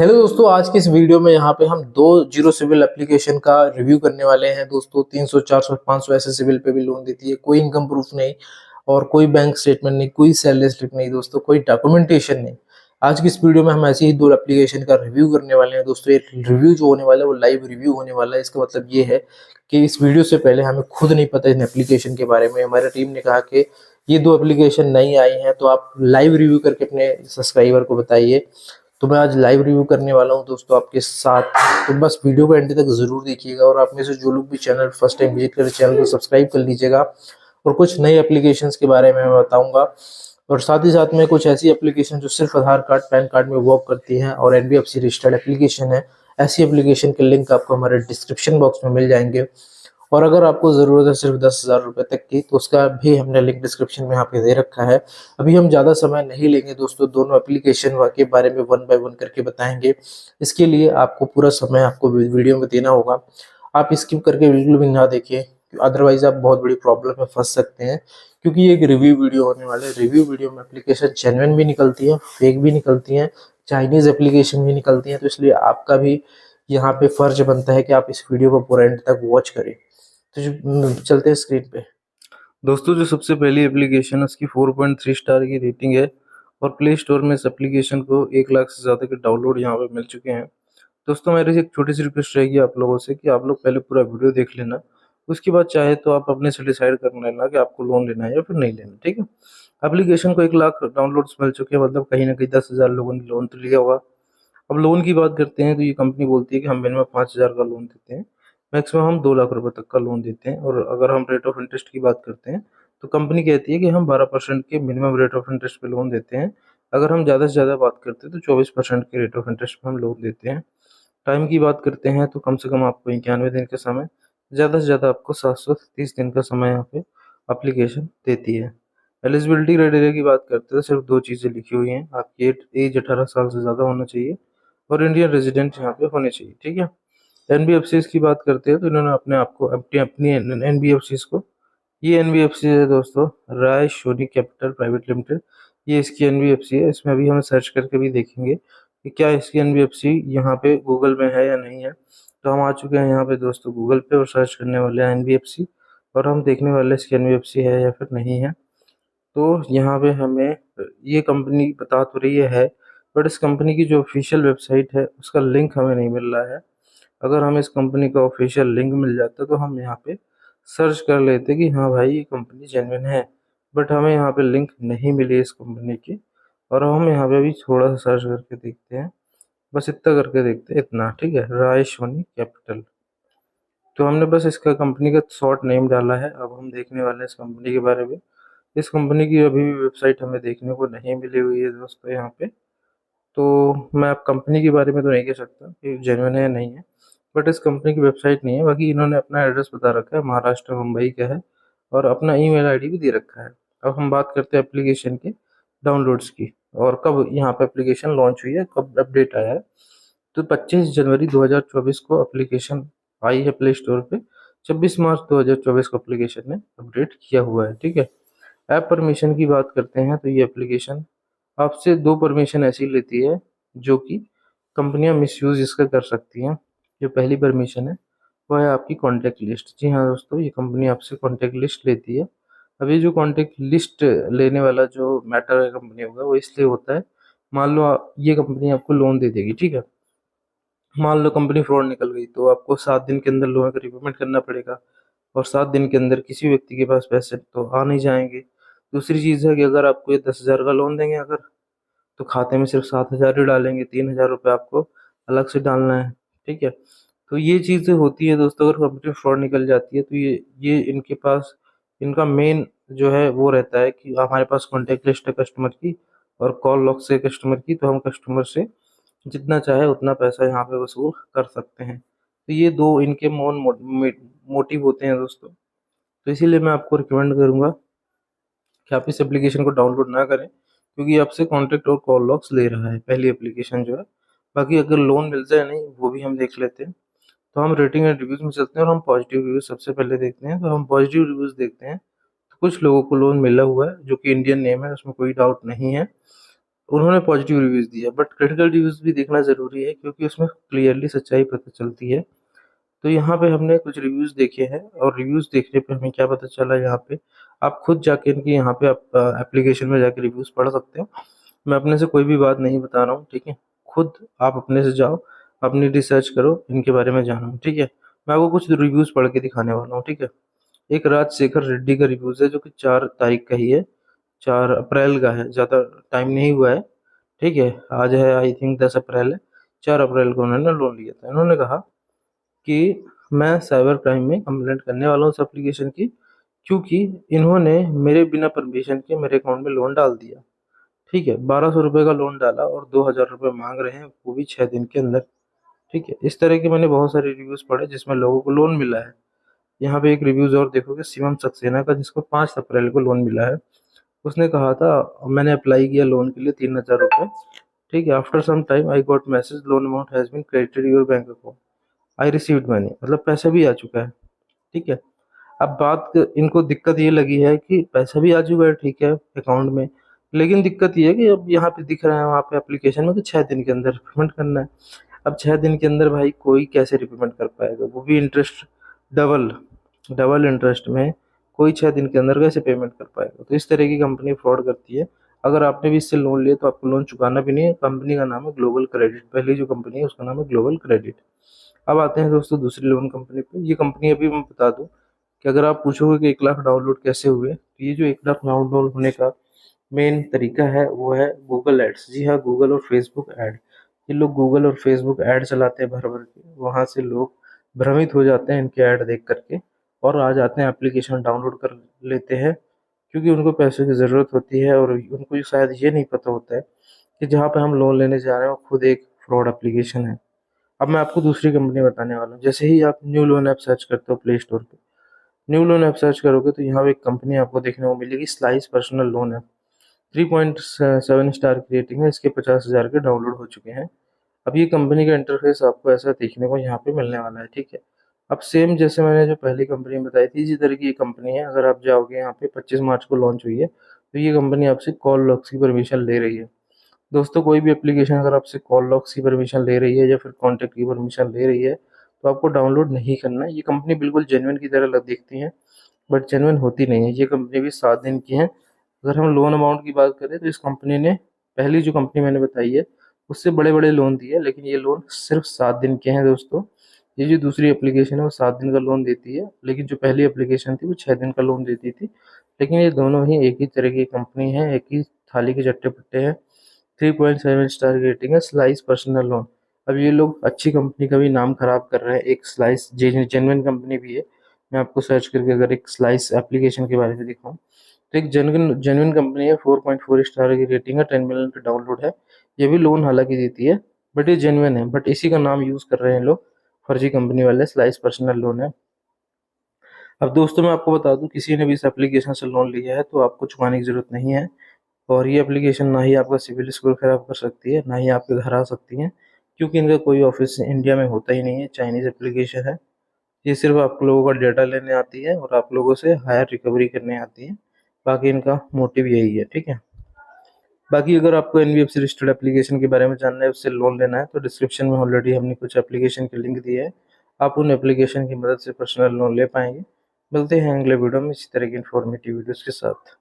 Hello दोस्तों, आज की इस वीडियो में यहाँ पे हम दो जीरो सिविल एप्लीकेशन का रिव्यू करने वाले हैं। दोस्तों 300 400 500 ऐसे सिविल पे भी लोन देती है। कोई इनकम प्रूफ नहीं और कोई बैंक स्टेटमेंट नहीं, कोई सैलरी स्लिप नहीं दोस्तों, कोई डॉक्यूमेंटेशन नहीं। आज की इस वीडियो में हम ऐसे ही दो एप्लीकेशन का रिव्यू करने वाले हैं। दोस्तों एक रिव्यू जो होने वाला है वो लाइव रिव्यू होने वाला है। इसका मतलब ये है कि इस वीडियो से पहले हमें खुद नहीं पता इन एप्लीकेशन के बारे में। हमारी टीम ने कहा कि ये दो एप्लीकेशन नई आई हैं तो आप लाइव रिव्यू करके अपने सब्सक्राइबर को बताइए। तो मैं आज लाइव रिव्यू करने वाला हूं दोस्तों आपके साथ। तो बस वीडियो को एंड तक जरूर देखिएगा और आप में से जो लोग भी चैनल फर्स्ट टाइम विजिट करें चैनल को सब्सक्राइब कर लीजिएगा। और कुछ नई एप्लीकेशंस के बारे में मैं बताऊंगा और साथ ही साथ में कुछ ऐसी एप्लीकेशन जो सिर्फ आधार कार्ड पैन कार्ड में वर्क करती हैं और एनबीएफसी रजिस्टर्ड एप्लीकेशन है। ऐसी एप्लीकेशन के लिंक आपको हमारे डिस्क्रिप्शन बॉक्स में मिल जाएंगे। और अगर आपको ज़रूरत है सिर्फ 10,000 रुपये तक की तो उसका भी हमने लिंक डिस्क्रिप्शन में यहाँ पे दे रखा है। अभी हम ज़्यादा समय नहीं लेंगे दोस्तों, दोनों एप्लीकेशन के बारे में वन बाय वन करके बताएंगे। इसके लिए आपको पूरा समय आपको वीडियो में देना होगा। आप स्किप करके बिल्कुल भी ना देखिए, अदरवाइज आप बहुत बड़ी प्रॉब्लम में फंस सकते हैं। क्योंकि ये एक रिव्यू वीडियो होने वाला है। रिव्यू वीडियो में एप्लीकेशन जेन्युइन भी निकलती है, फेक भी निकलती हैं, चाइनीज एप्लीकेशन भी निकलती हैं। तो इसलिए आपका भी यहाँ पे फर्ज बनता है कि आप इस वीडियो को पूरा एंड तक वॉच करें। तो चलते हैं स्क्रीन पे। दोस्तों जो सबसे पहली एप्लीकेशन है उसकी 4.3 स्टार की रेटिंग है और प्ले स्टोर में इस एप्लीकेशन को 1 लाख से ज़्यादा के डाउनलोड यहाँ पे मिल चुके हैं। दोस्तों मेरी एक छोटी सी रिक्वेस्ट रहेगी आप लोगों से कि आप लोग पहले पूरा वीडियो देख लेना, उसके बाद चाहे तो आप अपने से डिसाइड कर लेना कि आपको लोन लेना है या फिर नहीं लेना। ठीक है, एप्लीकेशन को 1 लाख डाउनलोड्स मिल चुके हैं, मतलब कहीं ना कहीं 10,000 लोगों ने लोन तो लिया होगा। अब लोन की बात करते हैं तो ये कंपनी बोलती है कि हम मिनिमम 5,000 का लोन देते हैं, मैक्सिमम हम 2 लाख रुपए तक का लोन देते हैं। और अगर हम रेट ऑफ इंटरेस्ट की बात करते हैं तो कंपनी कहती है कि हम 12% के मिनिमम रेट ऑफ इंटरेस्ट पे लोन देते हैं। अगर हम ज़्यादा से ज़्यादा बात करते हैं तो 24% के रेट ऑफ इंटरेस्ट पे हम लोन देते हैं। टाइम की बात करते हैं तो कम से कम आपको 91 दिन का समय, ज़्यादा से ज़्यादा आपको 730 दिन का समय यहाँ पे एप्लीकेशन देती है। एलिजिबिलिटी क्राइटेरिया की बात करते हैं तो सिर्फ 2 चीज़ें लिखी हुई हैं, आपकी एज 18 साल से ज़्यादा होना चाहिए और इंडियन रेजिडेंट यहाँ पे होने चाहिए। ठीक है, एनबीएफसीज की बात करते हैं तो इन्होंने अपने आप को अपनी अपनी एनबीएफसीज को, ये एनबीएफसी है दोस्तों, राय सोनी कैपिटल प्राइवेट लिमिटेड, ये इसकी एनबीएफसी है। इसमें अभी हम सर्च करके भी देखेंगे कि क्या इसकी एनबीएफसी यहाँ पे गूगल में है या नहीं है। तो हम आ चुके हैं यहाँ पे दोस्तों गूगल पे और सर्च करने वाले हैं एनबीएफसी, और हम देखने वाले इसकी एनबीएफसी है या फिर नहीं है। तो यहाँ पे हमें ये कंपनी बता तो रही है, बट इस कंपनी की जो ऑफिशियल वेबसाइट है उसका लिंक हमें नहीं मिल रहा है। अगर हमें इस कंपनी का ऑफिशियल लिंक मिल जाता तो हम यहाँ पे सर्च कर लेते कि हाँ भाई ये कंपनी जेन्युइन है, बट हमें यहाँ पे लिंक नहीं मिली इस कंपनी की। और हम यहाँ पे भी थोड़ा सा सर्च करके देखते हैं, बस इतना करके देखते हैं, इतना। ठीक है, राय सोनी कैपिटल, तो हमने बस इसका कंपनी का शॉर्ट नेम डाला है। अब हम देखने वाले हैं इस कंपनी के बारे में। इस कंपनी की अभी भी वेबसाइट हमें देखने को नहीं मिली हुई है दोस्तों यहाँ पे। तो मैं अब कंपनी के बारे में तो नहीं कह सकता कि जेन्युइन है या नहीं है, बट इस कंपनी की वेबसाइट नहीं है। बाकी इन्होंने अपना एड्रेस बता रखा है, महाराष्ट्र मुंबई का है, और अपना ईमेल आईडी भी दे रखा है। अब हम बात करते हैं एप्लीकेशन के डाउनलोड्स की और कब यहाँ पे एप्लीकेशन लॉन्च हुई है, कब अपडेट आया है। तो 25 जनवरी 2024 को एप्लीकेशन आई है प्ले स्टोर पे। 26 मार्च 2024 को एप्लीकेशन ने अपडेट किया हुआ है। ठीक है, ऐप परमिशन की बात करते हैं तो ये एप्लीकेशन आपसे 2 परमिशन ऐसी लेती है जो कि कंपनियां मिसयूज इसका कर सकती हैं। जो पहली परमिशन है वो है आपकी कॉन्टैक्ट लिस्ट। जी हाँ दोस्तों, ये कंपनी आपसे कॉन्टैक्ट लिस्ट लेती है। अब ये जो कॉन्टैक्ट लिस्ट लेने वाला जो मैटर है कंपनी होगा वो इसलिए होता है, मान लो ये कंपनी आपको लोन दे देगी। ठीक है, मान लो कंपनी फ्रॉड निकल गई तो आपको 7 दिन के अंदर लोन का रिपेमेंट करना पड़ेगा, और 7 दिन के अंदर किसी व्यक्ति के पास पैसे तो आ नहीं जाएंगे। दूसरी चीज़ है कि अगर आपको ये 10,000 का लोन देंगे अगर, तो खाते में सिर्फ 7,000 ही डालेंगे, 3,000 रुपये आपको अलग से डालना है। ठीक है, तो ये चीज़ें होती है दोस्तों। अगर कंपनी फ्रॉड निकल जाती है तो ये इनके पास, इनका मेन जो है वो रहता है कि हमारे पास कॉन्टैक्ट लिस्ट है कस्टमर की और कॉल लॉग से कस्टमर की, तो हम कस्टमर से जितना चाहे उतना पैसा यहाँ पे वसूल कर सकते हैं। तो ये दो इनके मोटिव होते हैं दोस्तों। तो इसीलिए मैं आपको रिकमेंड करूँगा कि आप इस एप्लीकेशन को डाउनलोड ना करें, क्योंकि आपसे कॉन्टैक्ट और कॉल लॉग्स ले रहा है पहली एप्लीकेशन जो है। बाकी अगर लोन मिलता है नहीं वो भी हम देख लेते हैं। तो हम रेटिंग एंड रिव्यूज़ में चलते हैं और हम पॉजिटिव रिव्यूज़ सबसे पहले देखते हैं। तो हम पॉजिटिव रिव्यूज़ देखते हैं तो कुछ लोगों को लोन मिला हुआ है जो कि इंडियन नेम है, उसमें कोई डाउट नहीं है। उन्होंने पॉजिटिव रिव्यूज़ दिया, बट क्रिटिकल रिव्यूज़ भी देखना ज़रूरी है क्योंकि उसमें क्लियरली सच्चाई पता चलती है। तो यहाँ पे हमने कुछ रिव्यूज़ देखे हैं और रिव्यूज़ देखने पे हमें क्या पता चला यहाँ पे, आप खुद जाके इनकी यहाँ पे आप एप्लीकेशन में जाके रिव्यूज़ पढ़ सकते हो। मैं अपने से कोई भी बात नहीं बता रहा हूँ, ठीक है? खुद आप अपने से जाओ, अपनी रिसर्च करो, इनके बारे में जानो, ठीक है? मैं आपको कुछ रिव्यूज़ पढ़ के दिखाने वाला हूँ, ठीक है? एक राजशेखर रेड्डी का रिव्यूज़ है जो कि 4 तारीख का ही है, 4 अप्रैल का है, ज़्यादा टाइम नहीं हुआ है, ठीक है? आज है आई थिंक 10 अप्रैल है, 4 अप्रैल को उन्होंने लोन लिया था। इन्होंने कहा कि मैं साइबर क्राइम में कंप्लेंट करने वाला हूँ उस एप्लीकेशन की, क्योंकि इन्होंने मेरे बिना परमिशन के मेरे अकाउंट में लोन डाल दिया, ठीक है? 1200 रुपये का लोन डाला और 2000 रुपये माँग रहे हैं, वो भी 6 दिन के अंदर, ठीक है? इस तरह के मैंने बहुत सारे रिव्यूज़ पढ़े जिसमें लोगों को लोन मिला है। यहाँ पे एक रिव्यूज़ और देखोगे शिवम सक्सेना का, जिसको 5 अप्रैल को लोन मिला है। उसने कहा था मैंने अप्लाई किया लोन के लिए 3000 रुपये, ठीक है? After some time I got message loan amount has been credited your bank account, I received money, मतलब पैसा भी आ चुका है, ठीक है? अब इनको दिक्कत ये लगी है कि पैसा भी आ चुका है, ठीक है, अकाउंट में, लेकिन दिक्कत ये है कि अब यहाँ पे दिख रहा है वहाँ पे एप्लीकेशन में कि 6 दिन के अंदर पेमेंट करना है। अब 6 दिन के अंदर भाई कोई कैसे रिपेमेंट कर पाएगा? वो भी इंटरेस्ट डबल, डबल इंटरेस्ट में कोई 6 दिन के अंदर कैसे पेमेंट कर पाएगा? तो इस तरह की कंपनी फ्रॉड करती है। अगर आपने भी इससे लोन लिया तो आपको लोन चुकाना भी नहीं है। कंपनी का नाम है ग्लोबल क्रेडिट, पहली जो कंपनी है उसका नाम है ग्लोबल क्रेडिट। अब आते हैं दोस्तों दूसरी लोन कंपनी पे। ये कंपनी अभी मैं बता दूँ कि अगर आप पूछोगे कि 1 लाख डाउनलोड कैसे हुए, तो ये जो 1 लाख डाउनलोड होने का मेन तरीका है वो है गूगल एड्स। जी हाँ, गूगल और फेसबुक ऐड। ये लोग गूगल और फेसबुक ऐड चलाते हैं भर-भर के, वहाँ से लोग भ्रमित हो जाते हैं इनके ऐड देख कर के और आ जाते हैं, एप्लीकेशन डाउनलोड कर लेते हैं, क्योंकि उनको पैसे की ज़रूरत होती है और उनको ये शायद ये नहीं पता होता है कि जहाँ पे हम लोन लेने जा रहे हैं वो खुद एक फ्रॉड एप्लीकेशन है। अब मैं आपको दूसरी कंपनी बताने वाला हूँ। जैसे ही आप न्यू लोन ऐप सर्च करते हो प्ले स्टोर पे, न्यू लोन ऐप सर्च करोगे तो यहाँ पे एक कंपनी आपको देखने को मिलेगी, slice personal loan app. 3.7 star की रेटिंग है, इसके 50,000 के डाउनलोड हो चुके हैं। अब ये कंपनी का इंटरफेस आपको ऐसा देखने को यहाँ पे मिलने वाला है, ठीक है? अब सेम जैसे मैंने जो पहली कंपनी बताई थी, इसी तरह की ये कंपनी है। अगर आप जाओगे यहाँ पे 25 मार्च को लॉन्च हुई है, तो ये कंपनी आपसे कॉल लॉक्स की परमिशन ले रही है। दोस्तों कोई भी एप्लीकेशन अगर आपसे कॉल लॉक्स की परमिशन ले रही है या फिर कॉन्टैक्ट की परमिशन ले रही है, तो आपको डाउनलोड नहीं करना है। ये कंपनी बिल्कुल जेन्युइन की तरह दिखती है, बट जेन्युइन होती नहीं है। ये कंपनी भी 7 दिन की है। अगर हम लोन अमाउंट की बात करें तो इस कंपनी ने, पहली जो कंपनी मैंने बताई है, उससे बड़े-बड़े लोन दिए, लेकिन ये लोन सिर्फ 7 दिन के हैं दोस्तों। ये जो दूसरी एप्लीकेशन है वो 7 दिन का लोन देती है, लेकिन जो पहली एप्लीकेशन थी वो 6 दिन का लोन देती थी। लेकिन ये दोनों ही एक ही तरह की कंपनी है, एक ही थाली के चट्टे-बट्टे हैं। 3.7 स्टार की रेटिंग है, स्लाइस पर्सनल लोन। अब ये लोग अच्छी कंपनी का भी नाम खराब कर रहे हैं। एक स्लाइस जेन्युइन कंपनी भी है। मैं आपको सर्च करके अगर एक स्लाइस एप्लीकेशन के बारे में दिखाऊं, तो एक जेन्युइन कंपनी है, 4.4 स्टार की रेटिंग है, 10 मिलियन का डाउनलोड है। ये भी लोन हालांकि देती है, बट ये जेन्युइन है, बट इसी का नाम यूज़ कर रहे हैं लोग, फर्जी कंपनी वाले। स्लाइस पर्सनल लोन है। अब दोस्तों मैं आपको बता दूं, किसी ने भी इस एप्लीकेशन से लोन लिया है तो आपको चुकाने की ज़रूरत नहीं है। और ये एप्लीकेशन ना ही आपका सिविल स्कोर खराब कर सकती है, ना ही आपके घर आ सकती है, क्योंकि इनका कोई ऑफिस इंडिया में होता ही नहीं है। चाइनीज़ एप्लीकेशन है। ये सिर्फ आप लोगों का डेटा लेने आती है और आप लोगों से हायर रिकवरी करने आती है। बाकी इनका मोटिव यही है, ठीक है? बाकी अगर आपको एनबीएफसी रजिस्टर्ड एप्लीकेशन के बारे में जानना है, उससे लोन लेना है, तो डिस्क्रिप्शन में ऑलरेडी हमने कुछ एप्लीकेशन के लिंक दिए हैं। आप उन एप्लीकेशन की मदद से पर्सनल लोन ले पाएंगे। मिलते हैं अगले वीडियो में इसी तरह की इन्फॉर्मेटिव वीडियोज़ के साथ।